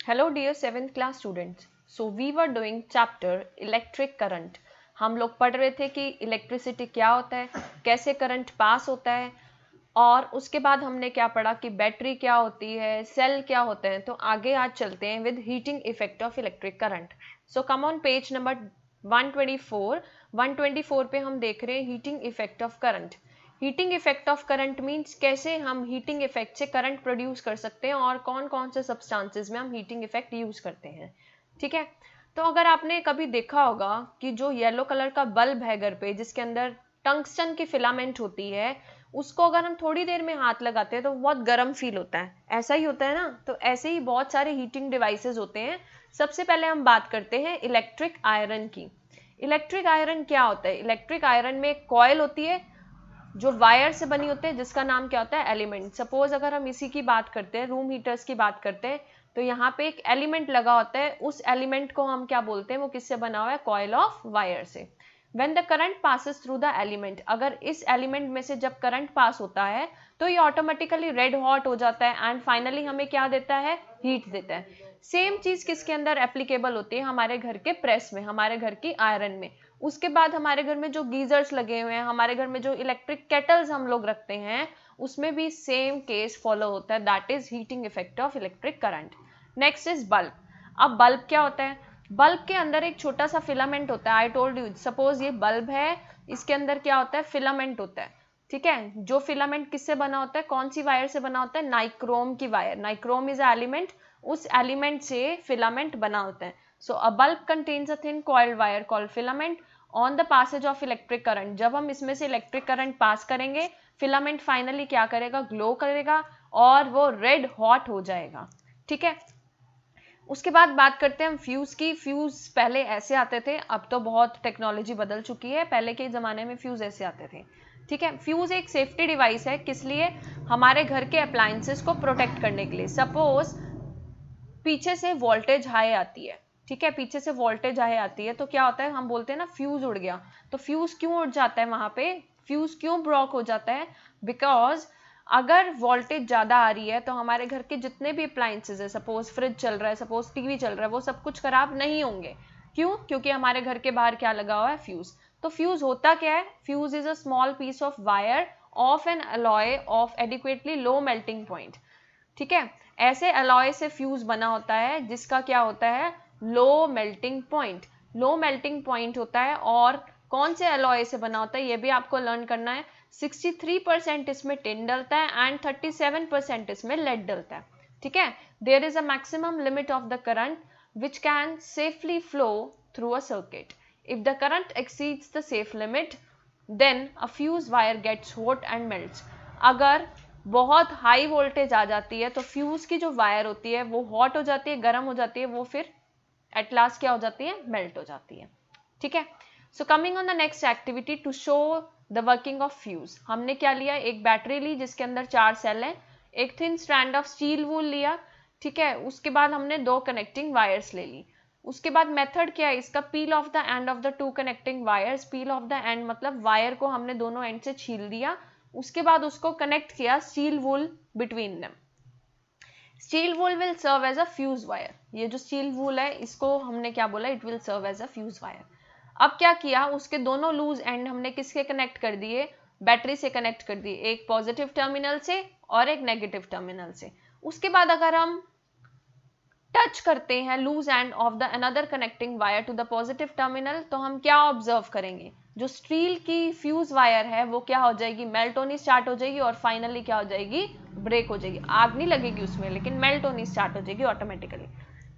Hello dear 7th class students. So we were doing chapter electric current. हम लोग पढ़ रहे थे कि इलेक्ट्रिसिटी क्या होता है, कैसे करंट पास होता है, और उसके बाद हमने क्या पढ़ा कि बैटरी क्या होती है, सेल क्या होते हैं. तो आगे आज चलते हैं with heating effect of electric current. So come on page number 124. 124 पे हम देख रहे हैं heating effect of current. Heating effect of current means कैसे हम हीटिंग इफेक्ट से करंट प्रोड्यूस कर सकते हैं और कौन कौन से सब्सटेंसेस में हम हीटिंग इफेक्ट यूज करते हैं. ठीक है, तो अगर आपने कभी देखा होगा कि जो येलो कलर का बल्ब है घर पे जिसके अंदर टंगस्टन की फिलामेंट होती है, उसको अगर हम थोड़ी देर में हाथ लगाते हैं तो बहुत गर्म फील होता है. ऐसा ही होता है ना. तो ऐसे ही बहुत सारे हीटिंग डिवाइसेस होते हैं. सबसे पहले हम बात करते हैं इलेक्ट्रिक आयरन की. इलेक्ट्रिक आयरन क्या होता है? इलेक्ट्रिक आयरन में एक कॉइल होती है जो वायर से बनी होते हैं जिसका नाम क्या होता है? एलिमेंट. सपोज अगर हम इसी की बात करते हैं, रूम हीटर्स की बात करते हैं, तो यहाँ पे एक एलिमेंट लगा होता है. उस एलिमेंट को हम क्या बोलते हैं? वो किससे बना हुआ है? कॉइल ऑफ वायर से. When the current passes through the element, अगर इस एलिमेंट में से जब करंट पास होता है तो ये ऑटोमेटिकली रेड हॉट हो जाता है एंड फाइनली हमें क्या देता है? हीट देता है. सेम चीज किसके अंदर एप्लीकेबल होती है? हमारे घर के प्रेस में, हमारे घर की आयरन में. उसके बाद हमारे घर में जो गीजर्स लगे हुए हैं, हमारे घर में जो इलेक्ट्रिक केटल्स हम लोग रखते हैं, उसमें भी सेम केस फॉलो होता है. That is heating effect of electric current. Next is bulb. अब बल्ब क्या होता है? बल्ब के अंदर एक छोटा सा फिलामेंट होता है. आई टोल्ड यू, सपोज ये बल्ब है, इसके अंदर क्या होता है? फिलामेंट होता है. ठीक है, जो फिलामेंट किससे बना होता है? कौन सी वायर से बना होता है? नाइक्रोम की वायर. Nichrome is element. उस एलिमेंट से फिलामेंट बना होता है. So a bulb contains a thin coiled wire called filament. On the passage of electric current, जब हम इसमें से इलेक्ट्रिक करंट पास करेंगे, फिलामेंट फाइनली क्या करेगा? ग्लो करेगा और वो रेड हॉट हो जाएगा. ठीक है, उसके बाद बात करते हैं हम फ्यूज की. फ्यूज पहले ऐसे आते थे, अब तो बहुत टेक्नोलॉजी बदल चुकी है. पहले के ज़माने में फ्यूज ऐसे आते थे. ठीक है, फ्यूज एक सेफ्टी डिवाइस है. किस लिए? हमारे घर के अप्लायंसेस को प्रोटेक्ट करने के लिए. सपोज पीछे से वोल्टेज हाई आती है. ठीक है, पीछे से वोल्टेज हाई आती है तो क्या होता है? हम बोलते हैं ना फ्यूज उड़ गया. तो फ्यूज क्यों उड़ जाता है वहां पे? फ्यूज क्यों ब्लॉक हो जाता है? बिकॉज अगर वोल्टेज ज्यादा आ रही है तो हमारे घर के जितने भी अप्लायंसेस है, सपोज फ्रिज चल रहा है, सपोज टीवी चल रहा है, वो सब कुछ खराब नहीं होंगे. क्यों? क्योंकि हमारे घर के बाहर क्या लगा हुआ है? फ्यूज. तो फ्यूज होता क्या है? Fuse is a small piece of wire of an alloy of adequately low melting point. ठीक है, ऐसे अलॉय से फ्यूज बना होता है जिसका क्या होता है? लो मेल्टिंग पॉइंट. लो मेल्टिंग पॉइंट होता है. और कौन से अलॉय से बना होता है ये भी आपको लर्न करना है. 63% इसमें टिन डलता है एंड 37% इसमें लेड डलता है. ठीक है, there is a maximum limit of the current which can safely flow through a circuit. If the current exceeds the safe limit then a fuse wire gets hot and melts. अगर बहुत high voltage आ जाती है तो fuse की जो wire होती है वो हॉट हो जाती है, गर्म हो जाती है, वो फिर एट लास्ट क्या हो जाती है? मेल्ट हो जाती है. ठीक है, so coming on the next activity to show the working of fuse. हमने क्या लिया? एक बैटरी ली जिसके अंदर 4 सेल हैं, एक थिन स्ट्रैंड ऑफ स्टील वूल लिया. ठीक है, उसके बाद हमने 2 कनेक्टिंग वायर्स ले ली. उसके बाद मेथड क्या है इसका? पील of the end of the 2 connecting wires. Peel of the end मतलब वायर को हमने दोनों एंड से छील दिया. उसके बाद उसको कनेक्ट किया steel wool between them. Steel wool will serve as a fuse wire. ये जो स्टील वूल है इसको हमने क्या बोला? It will serve as a fuse wire. अब क्या किया? उसके दोनों लूज एंड हमने किसके कनेक्ट कर दिए? बैटरी से कनेक्ट कर दिए, एक पॉजिटिव टर्मिनल से और एक नेगेटिव टर्मिनल से. उसके बाद अगर हम टच करते हैं loose end of the another connecting wire to the positive terminal, तो हम क्या ऑब्जर्व करेंगे? जो स्टील की फ्यूज वायर है वो क्या हो जाएगी? मेल्ट होनी स्टार्ट हो जाएगी और फाइनली क्या हो जाएगी? ब्रेक हो जाएगी. आग नहीं लगेगी उसमें, लेकिन मेल्ट होनी स्टार्ट हो जाएगी ऑटोमेटिकली.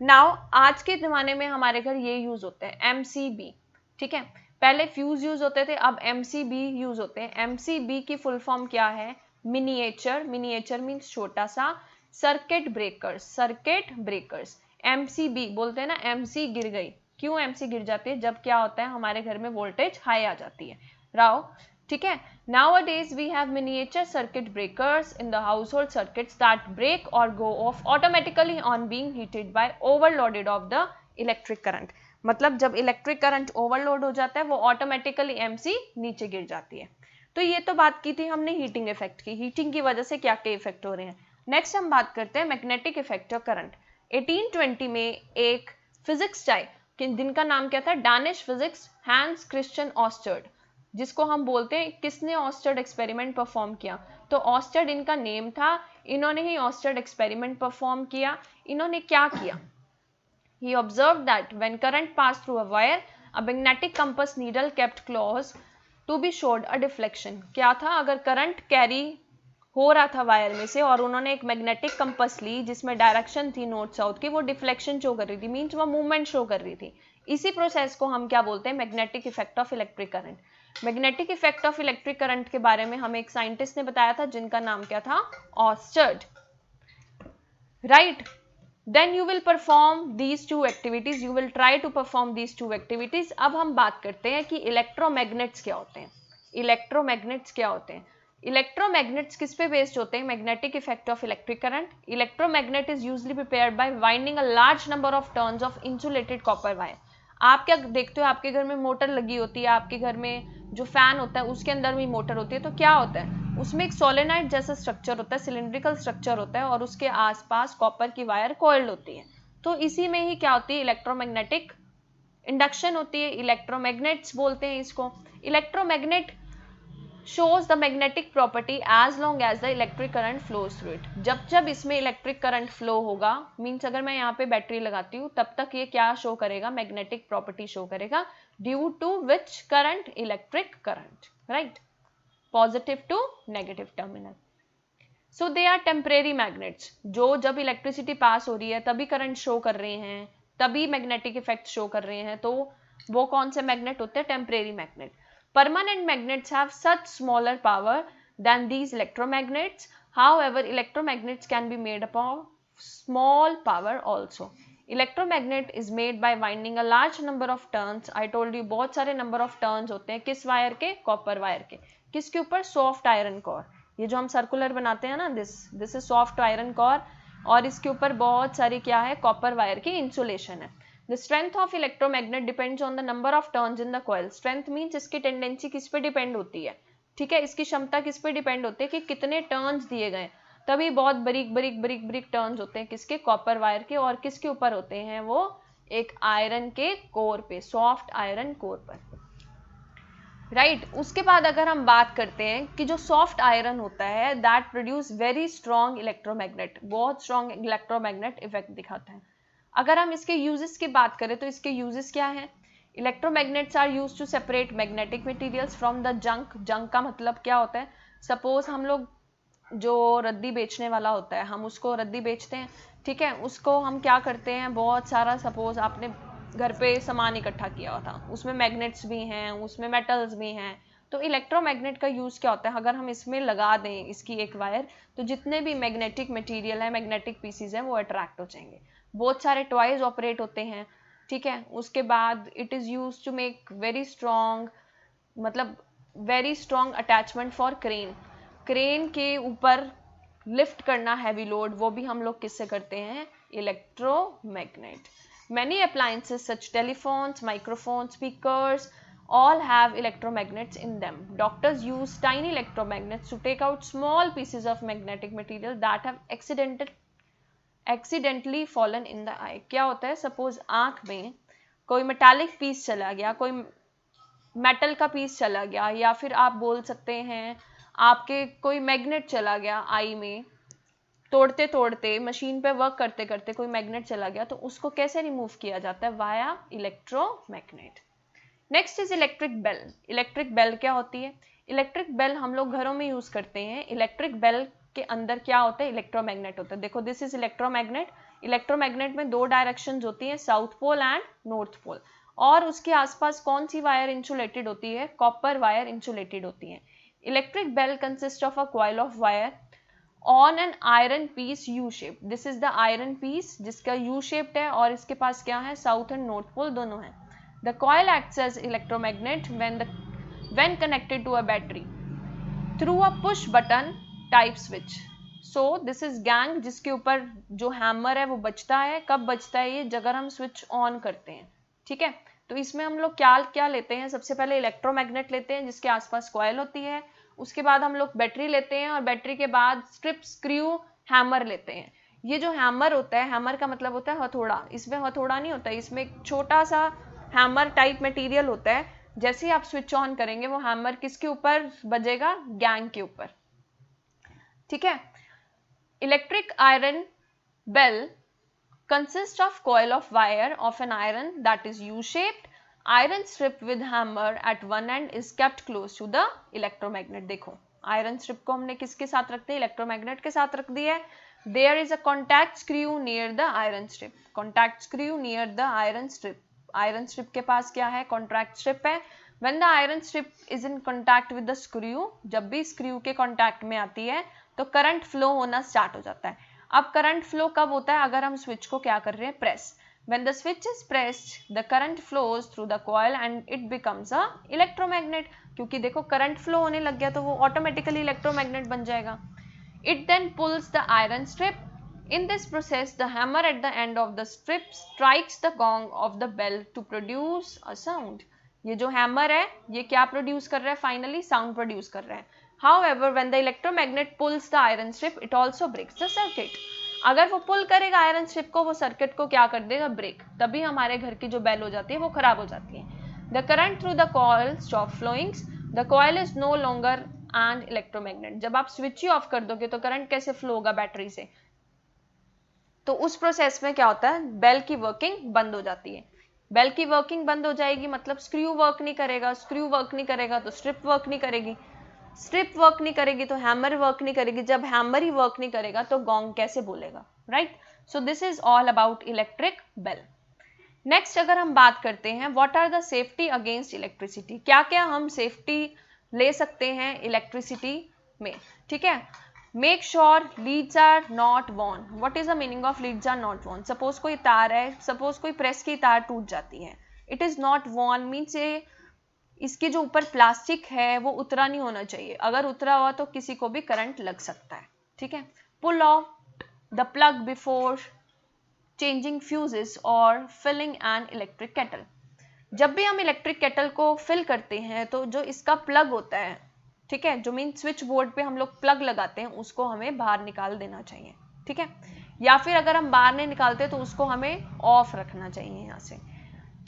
नाउ आज के जमाने में हमारे घर ये यूज होते हैं एमसीबी. ठीक है, पहले फ्यूज यूज होते थे, अब एमसीबी यूज होते हैं. एमसीबी की फुल फॉर्म क्या है? मिनिएचर. मिनिएचर मीन्स छोटा सा. Circuit breakers. Circuit breakers. MCB बोलते हैं ना, एमसी गिर गई. क्यों एमसी गिर जाती है? जब क्या होता है? हमारे घर में वोल्टेज हाई आ जाती है. राव. ठीक है, nowadays we have miniature circuit breakers in the household circuits that break or go off automatically on being heated by overloaded of the electric current. मतलब जब इलेक्ट्रिक करंट ओवरलोड हो जाता है वो ऑटोमेटिकली एमसी नीचे गिर जाती है. तो ये तो बात की थी हमने हीटिंग इफेक्ट की. हीटिंग की वजह से क्या क्या इफेक्ट हो रहे हैं. नेक्स्ट हम बात करते हैं मैग्नेटिक इफेक्ट ऑफ करंट. 1820 में एक फिजिक्स चाय जिनका नाम क्या था, डैनिश फिजिक्स हैंस क्रिश्चियन ऑस्टर्ड, जिसको हम बोलते हैं किसने ऑस्टर्ड एक्सपेरिमेंट परफॉर्म किया, तो ऑस्टर्ड इनका नेम था, इन्होंने ही ऑस्टर्ड एक्सपेरिमेंट परफॉर्म किया। इन्होंने क्या किया, he observed that when current passed through a wire, a magnetic compass needle kept close to be showed a deflection। क्या था, अगर करंट कैरी हो रहा था वायर में से और उन्होंने एक मैग्नेटिक कंपस ली जिसमें डायरेक्शन थी नॉर्थ साउथ की, वो डिफ्लेक्शन शो कर रही थी, मींस वो मूवमेंट शो कर रही थी। इसी प्रोसेस को हम क्या बोलते हैं, magnetic effect of electric current. Magnetic effect of electric current के बारे में हमें एक साइंटिस्ट ने बताया था जिनका नाम क्या था, ऑस्टर्ड, right. Then you will perform these two activities, you will try to perform these two activities। अब हम बात करते हैं कि इलेक्ट्रोमैग्नेट्स क्या होते हैं। इलेक्ट्रोमैग्नेट्स क्या होते हैं, इलेक्ट्रोमैग्नेट्स किस पे बेस्ड होते हैं, magnetic effect of electric current. Electromagnet is usually prepared by winding a large number of turns of insulated copper wire. आप क्या देखते हो, आपके घर में मोटर लगी होती है, आपके घर में जो फैन होता है उसके अंदर भी मोटर होती है, तो क्या होता है उसमें एक सोलेनाइड जैसा स्ट्रक्चर होता है, सिलिंड्रिकल स्ट्रक्चर होता है और उसके आसपास कॉपर की वायर कॉइल्ड होती है। तो इसी में ही क्या होती है, इलेक्ट्रोमैग्नेटिक इंडक्शन होती है, इलेक्ट्रोमैग्नेट्स बोलते हैं इसको। Electromagnet shows the magnetic property as long as the electric current flows through it। जब जब इसमें इलेक्ट्रिक करंट फ्लो होगा, मीन्स अगर मैं यहाँ पे बैटरी लगाती हूँ तब तक ये क्या शो करेगा, मैग्नेटिक प्रॉपर्टी शो करेगा, due to which current, electric current, right, positive to negative terminal. So they are temporary magnets, जो जब इलेक्ट्रिसिटी पास हो रही है तभी करंट शो कर रहे हैं, तभी मैग्नेटिक इफेक्ट शो कर रहे हैं, तो वो कौन से मैग्नेट होते हैं, temporary magnet. Permanent magnets have such smaller power than these electromagnets. However, electromagnets can be made up of small power also. Electromagnet is made by winding a large number of turns। I told you बहुत सारे number of turns होते हैं, किस wire के, copper wire के, किसके ऊपर, soft iron core. ये जो हम सर्कुलर बनाते हैं ना, this is soft iron core, और इसके ऊपर बहुत सारी क्या है, कॉपर वायर की इंसुलेशन है। The strength of electromagnet depends on the number of turns in the coil। Strength means इसकी टेंडेंसी किस पे डिपेंड होती है, ठीक है, इसकी क्षमता किस पे डिपेंड होती है कि कितने टर्न्स दिए गए, तभी बहुत बारीक बारीक बारीक बारीक टर्न्स होते हैं किसके, कॉपर वायर के, और किसके ऊपर होते हैं वो, एक आयरन के कोर पे, सॉफ्ट आयरन कोर पर, राइट। उसके बाद अगर हम बात करते हैं कि जो सॉफ्ट आयरन होता है that produce very strong electromagnet, बहुत स्ट्रॉन्ग इलेक्ट्रोमैग्नेट इफेक्ट दिखाता है। अगर हम इसके यूजेस की बात करें तो इसके यूजेस क्या हैं, electromagnets are used to separate magnetic materials from the junk. Junk का मतलब क्या होता है, सपोज हम लोग जो रद्दी बेचने वाला होता है, हम उसको रद्दी बेचते हैं, ठीक है, उसको हम क्या करते हैं, बहुत सारा सपोज आपने घर पे सामान इकट्ठा किया हुआ था, उसमें मैग्नेट्स भी हैं, उसमें मेटल्स भी हैं, तो इलेक्ट्रोमैग्नेट का यूज क्या होता है, अगर हम इसमें लगा दें इसकी एक वायर, तो जितने भी मैग्नेटिक मटेरियल है, मैग्नेटिक पीसीज हैं, वो अट्रैक्ट हो जाएंगे। बहुत सारे टॉयज ऑपरेट होते हैं, ठीक है। उसके बाद it is use to make very strong, मतलब very strong attachment for crane. Crane के ऊपर लिफ्ट करना हैवी लोड, वो भी हम लोग किससे करते हैं, electromagnet. Many appliances such telephones, microphones, speakers all have electromagnets in them। Doctors use tiny electromagnets to take out small pieces of magnetic material that have accidentally fallen in the eye। क्या होता है, suppose आंख में कोई metallic piece चला गया, कोई metal का पीस चला गया, या फिर आप बोल सकते हैं आपके कोई मैग्नेट चला गया आई में, तोड़ते तोड़ते मशीन पे वर्क करते करते कोई मैग्नेट चला गया, तो उसको कैसे रिमूव किया जाता है, via electromagnet. Next is electric bell. Electric bell क्या होती है, इलेक्ट्रिक बेल हम लोग घरों में यूज करते हैं। इलेक्ट्रिक बेल के अंदर क्या होता है, इलेक्ट्रोमैग्नेट होता है। देखो दिस इज इलेक्ट्रोमैग्नेट। इलेक्ट्रोमैग्नेट में दो डायरेक्शन होती है, south pole and north pole, और उसके आसपास कौन सी वायर इंसुलेटेड होती है, कॉपर वायर इंसुलेटेड होती है। Electric bell consist of a coil of wire on an iron piece U shape। this is the iron piece जिसका U shaped है, और इसके पास क्या है, साउथ एंड नॉर्थ पोल दोनों हैं। the coil acts as electromagnet when connected to a battery through a push button type switch। so this is gang, जिसके ऊपर जो हैमर है वो बजता है, कब बजता है ये, अगर हम स्विच ऑन करते हैं, ठीक है। तो इसमें हम लोग क्या क्या लेते हैं, सबसे पहले इलेक्ट्रोमैग्नेट लेते हैं जिसके आसपास कॉइल होती है, उसके बाद हम लोग बैटरी लेते हैं, और बैटरी के बाद स्ट्रिप, स्क्रू, हैमर लेते हैं। ये जो हैमर होता है, हैमर का मतलब होता है हथौड़ा, इसमें हथौड़ा नहीं होता है, इसमें एक छोटा सा हैमर टाइप मटेरियल होता है। जैसे ही आप स्विच ऑन करेंगे वो हैमर किसके ऊपर बजेगा, गैंग के ऊपर, ठीक है। Electric iron bell consists of coil of wire of an iron that is U-shaped. Iron strip with hammer at one end is kept close to the electromagnet. देखो आयरन स्ट्रिप को हमने किसके साथ रखते हैं, इलेक्ट्रोमैग्नेट के साथ रख दिया है। There is a contact screw near the iron strip. Contact screw near the iron strip. Iron strip के पास क्या है, कॉन्टैक्ट स्ट्रिप है। When the iron strip is in contact with the screw, जब भी स्क्रू के कॉन्टैक्ट में आती है तो करंट फ्लो होना स्टार्ट हो जाता है। अब करंट फ्लो कब होता है, अगर हम स्विच को क्या कर रहे हैं, press. When the switch is pressed, the current flows through the coil and it becomes a electromagnet. क्योंकि देखो करंट फ्लो होने लग गया तो वो ऑटोमेटिकली इलेक्ट्रोमैग्नेट बन जाएगा। It then pulls the iron strip. In this process, the hammer at the end of the strip strikes the gong of the bell to produce a sound. ये जो hammer है ये क्या प्रोड्यूस कर रहा है, फाइनली साउंड प्रोड्यूस कर रहा है। However, when the electromagnet pulls the iron strip, it also breaks the circuit. अगर वो पुल करेगा आयरन स्ट्रिप को, वो सर्किट को क्या कर देगा, ब्रेक, तभी हमारे घर की जो बेल हो जाती है वो खराब हो जाती है। The current through the coil stop flowing. The coil is no longer an electromagnet. जब आप स्विच ही ऑफ कर दोगे तो करंट कैसे फ्लो होगा बैटरी से, तो उस प्रोसेस में क्या होता है, बेल की वर्किंग बंद हो जाती है। बेल की वर्किंग बंद हो जाएगी मतलब स्क्रू वर्क नहीं करेगा, स्क्रू वर्क नहीं करेगा तो स्ट्रिप वर्क नहीं करेगी, स्ट्रिप वर्क नहीं करेगी तो हैमर वर्क नहीं करेगी, जब हैमर ही वर्क नहीं करेगा तो गॉन्ग कैसे बोलेगा, right. So this is all about electric bell. Next अगर हम बात करते हैं what are the safety against electricity, क्या क्या हम सेफ्टी ले सकते हैं इलेक्ट्रिसिटी में, ठीक है। Make sure leads are not worn. What is the meaning of leads are not worn, suppose कोई तार है, सपोज कोई प्रेस की तार टूट जाती है, it is not worn means इसके जो ऊपर प्लास्टिक है वो उतरा नहीं होना चाहिए, अगर उतरा हुआ तो किसी को भी करंट लग सकता है, ठीक है। Pull off the plug before changing fuses और फिलिंग एन इलेक्ट्रिक केटल। जब भी हम इलेक्ट्रिक केटल को फिल करते हैं तो जो इसका प्लग होता है, ठीक है, जो मीन स्विच बोर्ड पे हम लोग प्लग लगाते हैं उसको हमें बाहर निकाल देना चाहिए, ठीक है। या फिर अगर हम बाहर नहीं निकालते तो उसको हमें ऑफ रखना चाहिए यहाँ से।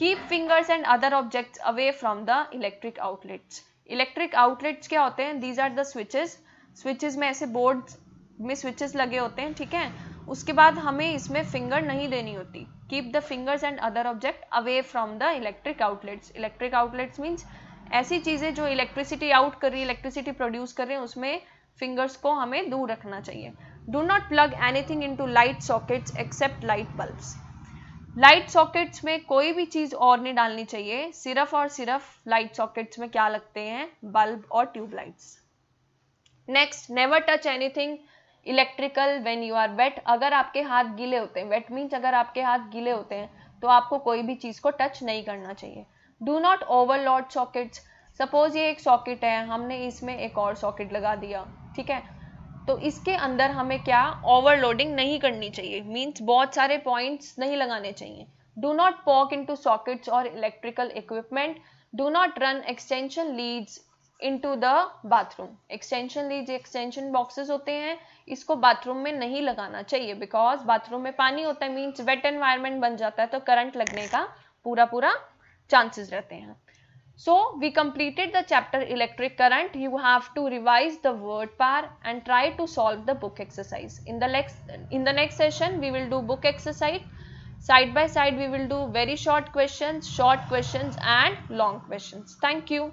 Keep fingers and other objects away from the electric outlets. Electric outlets क्या होते हैं? These are the switches. Switches में ऐसे बोर्ड में switches लगे होते हैं, ठीक है। उसके बाद हमें इसमें फिंगर नहीं देनी होती। Keep the fingers and other object away from the electric outlets. Electric outlets means ऐसी चीजें जो इलेक्ट्रिसिटी आउट कर रही है, इलेक्ट्रिसिटी प्रोड्यूस कर रहे हैं, उसमें फिंगर्स को हमें दूर रखना चाहिए। Do not plug anything into light sockets except light bulbs. Light sockets में कोई भी चीज और नहीं डालनी चाहिए, सिर्फ और सिर्फ लाइट सॉकेट्स में क्या लगते हैं, बल्ब और tube lights. Next, never touch anything electrical when you are wet. अगर आपके हाथ गीले होते हैं, वेट मीन्स अगर आपके हाथ गीले होते हैं तो आपको कोई भी चीज को टच नहीं करना चाहिए। Do not overload sockets. Suppose ये एक सॉकेट है, हमने इसमें एक और सॉकेट लगा दिया, ठीक है, तो इसके अंदर हमें क्या ओवरलोडिंग नहीं करनी चाहिए, मींस बहुत सारे पॉइंट्स नहीं लगाने चाहिए। Do not poke into sockets और electrical equipment. Do not run extension leads into the bathroom. Extension leads, extension boxes होते हैं, इसको बाथरूम में नहीं लगाना चाहिए बिकॉज बाथरूम में पानी होता है, मींस वेट एनवायरनमेंट बन जाता है तो करंट लगने का पूरा चांसेस रहते हैं। So we completed the chapter electric current. You have to revise the word power and try to solve the book exercise. In the next session we will do book exercise. Side by side we will do very short questions and long questions. Thank you.